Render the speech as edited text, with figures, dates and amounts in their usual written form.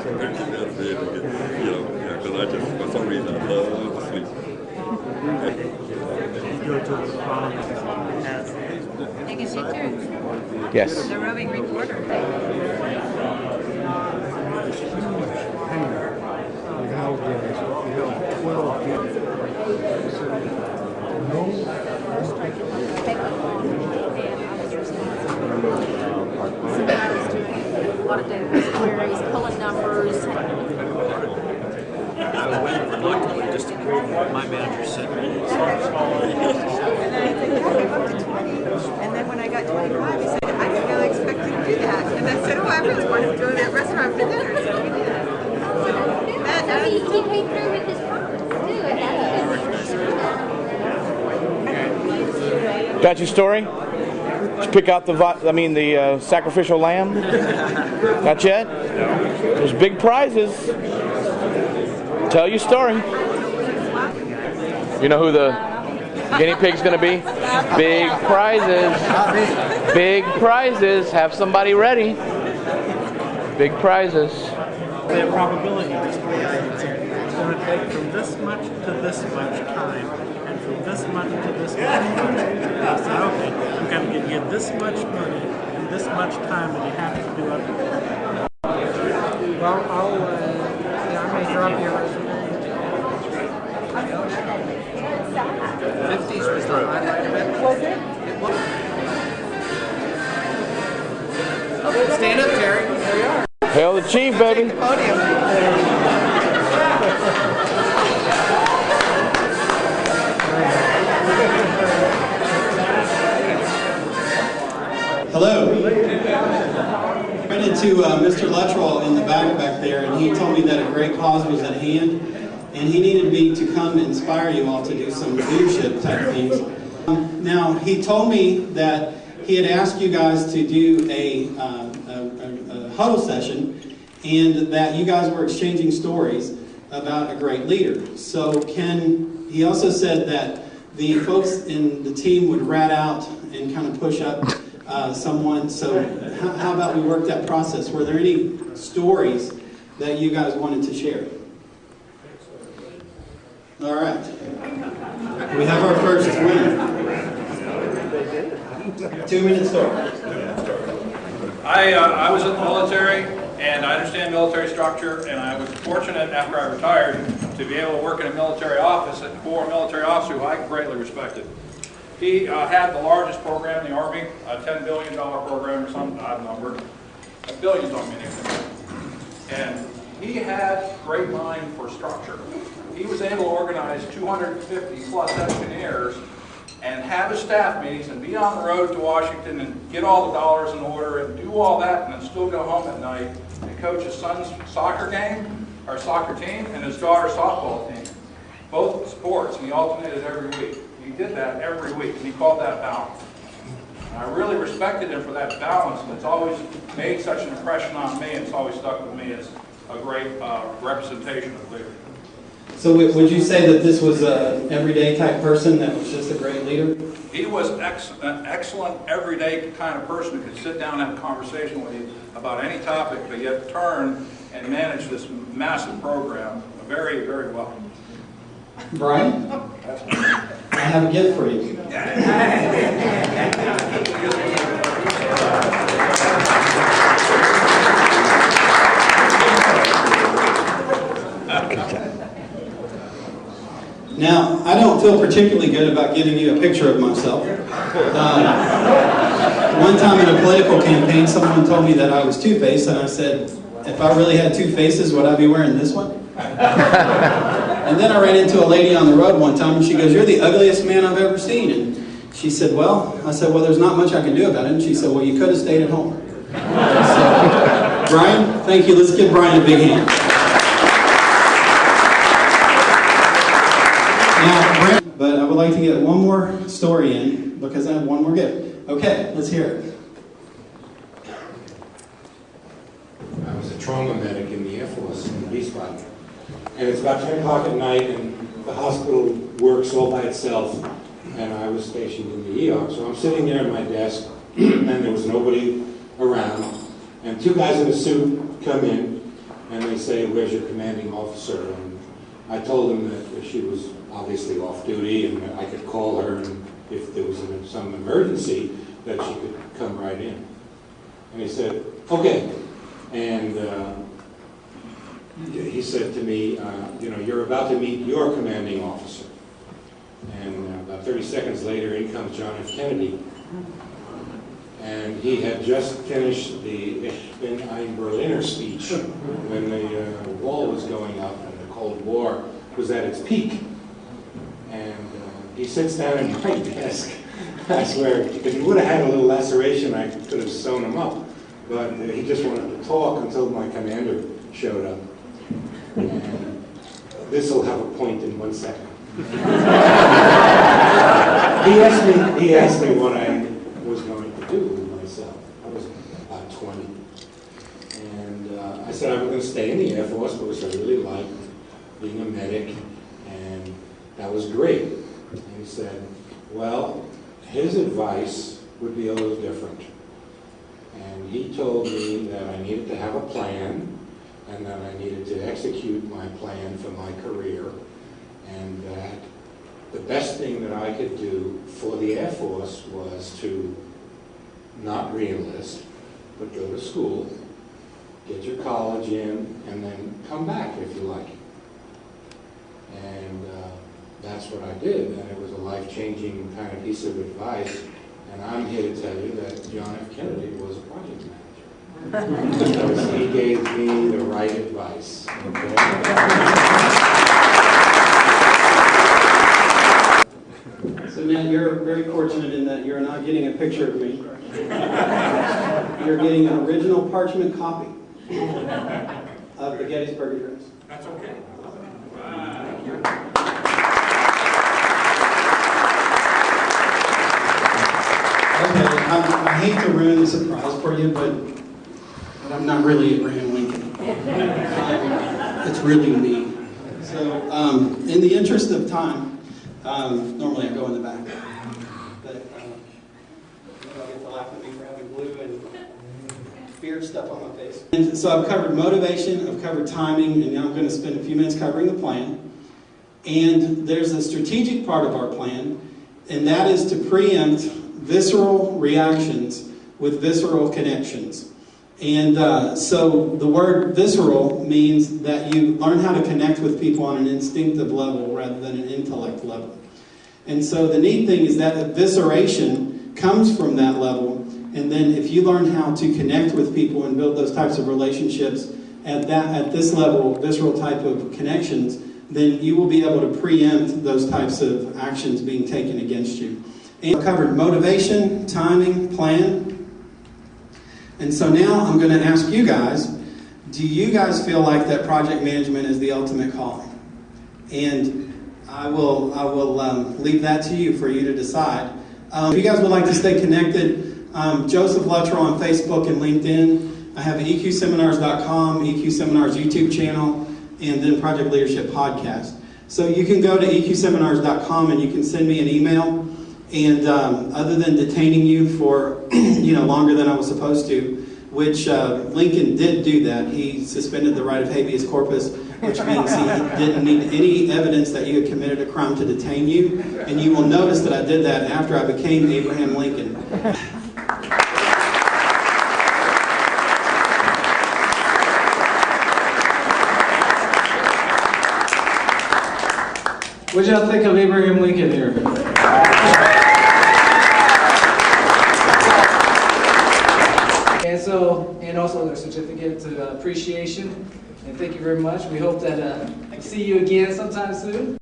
That's really good. You know, yeah, because I just, for some reason, I love to sleep. Taking pictures. Yes. The roving reporter. A lot of database queries, pulling numbers. Just my manager sent me. And then I said, yeah, I'm up to 20. And then when I got 25, he said, I didn't really expect you to do that. And I said, oh, I really wanted to go to that restaurant for dinner. So we did. So he came through with his promise too, and that's good. Got your story? Did you pick out the sacrificial lamb? Not yet? There's big prizes. Tell your story. You know who the guinea pig's going to be? Big prizes. Big prizes. Have somebody ready. Big prizes. The probability is the way I consider it. It's going to take from this much to this much time, and from this much to this much time. I said, okay, I'm going to give you this much money and this much time, and you have to do it. Well, I may drop your resume. 50s was the highlight of it. Was it? Stand up, Terry. There you are. Hail the chief, baby. Podium. Hello. I ran into Mr. Luttrell in the back there, and he told me that a great cause was at hand, and he needed me to come inspire you all to do some leadership type things. Now, he told me that he had asked you guys to do a huddle session, and that you guys were exchanging stories about a great leader. So he also said that the folks in the team would rat out and kind of push up someone. So how about we work that process? Were there any stories that you guys wanted to share? All right. We have our first winner. 2-minute story. I was in the military, and I understand military structure, and I was fortunate after I retired to be able to work in a military office for a military officer who I greatly respected. He had the largest program in the Army, a $10 billion program or some odd number. Billions don't mean anything. And he had great mind for structure. He was able to organize 250 plus engineers and have his staff meetings and be on the road to Washington and get all the dollars in order and do all that and then still go home at night and coach his son's soccer game, or soccer team, and his daughter's softball team. Both sports, and he alternated every week. He did that every week, and he called that balance. And I really respected him for that balance, and it's always made such an impression on me, and it's always stuck with me as a great representation of leader. So would you say that this was an everyday type person that was just a great leader? He was an excellent, everyday kind of person who could sit down and have a conversation with you about any topic, but yet turn and manage this massive program very, very well. Brian, I have a gift for you. Now, I don't feel particularly good about giving you a picture of myself. One time in a political campaign, someone told me that I was two-faced, and I said, if I really had two faces, would I be wearing this one? And then I ran into a lady on the road one time, and she goes, you're the ugliest man I've ever seen. And she said, well, I said, well, there's not much I can do about it. And she said, well, you could have stayed at home. So, Brian, thank you. Let's give Brian a big hand. Now, but I would like to get one more story in because I have one more gift. Okay, let's hear it. I was a trauma medic in the Air Force in the Beast Body. And it's about 10 o'clock at night, and the hospital works all by itself, and I was stationed in the ER. So I'm sitting there at my desk, and there was nobody around, and two guys in a suit come in, and they say, "Where's your commanding officer?" And I told them that she was obviously off duty and that I could call her, and if there was some emergency, that she could come right in. And he said, "Okay." And he said to me, "You're about to meet your commanding officer." And about 30 seconds later, in comes John F. Kennedy. And he had just finished the Ich bin ein Berliner speech when the wall was going up and the Cold War was at its peak. And he sits down at my desk. I swear, if he would have had a little laceration, I could have sewn him up. But he just wanted to talk until my commander showed up. And this will have a point in 1 second. He asked me what I was going to do with myself. I was about 20. And I said I was going to stay in the Air Force because I really liked being a medic, and that was great. And he said, well, his advice would be a little different. And he told me that I needed to have a plan, and that I needed to execute my plan for my career, and that the best thing that I could do for the Air Force was to not re-enlist, but go to school, get your college in, and then come back if you like. And that's what I did, and it was a life-changing kind of piece of advice. And I'm here to tell you that John F. Kennedy was a project manager. Because he gave me the right advice. Okay? So Matt, you're very fortunate in that you're not getting a picture of me. You're getting an original parchment copy of the Gettysburg Address. That's okay. Okay, I hate to ruin the surprise for you, but I'm not really Abraham Lincoln. It's really me. So, in the interest of time, normally I go in the back, but I get to laugh at me for having blue and beard stuff on my face. And so I've covered motivation, I've covered timing, and now I'm going to spend a few minutes covering the plan. And there's a strategic part of our plan, and that is to preempt visceral reactions with visceral connections. And so the word visceral means that you learn how to connect with people on an instinctive level rather than an intellect level. And so the neat thing is that evisceration comes from that level, and then if you learn how to connect with people and build those types of relationships at this level, visceral type of connections, then you will be able to preempt those types of actions being taken against you. And I covered motivation, timing, plan. And so now I'm going to ask you guys, do you guys feel like that project management is the ultimate calling? And I will leave that to you for you to decide. If you guys would like to stay connected, Joseph Luttrell on Facebook and LinkedIn. I have eqseminars.com, eqseminars YouTube channel, and then Project Leadership Podcast. So you can go to eqseminars.com and you can send me an email. And other than detaining you for longer than I was supposed to, which Lincoln did do that, he suspended the right of habeas corpus, which means he didn't need any evidence that you had committed a crime to detain you. And you will notice that I did that after I became Abraham Lincoln. What y'all think of Abraham Lincoln here? And also their certificate of appreciation. And thank you very much. We hope that I see you again sometime soon.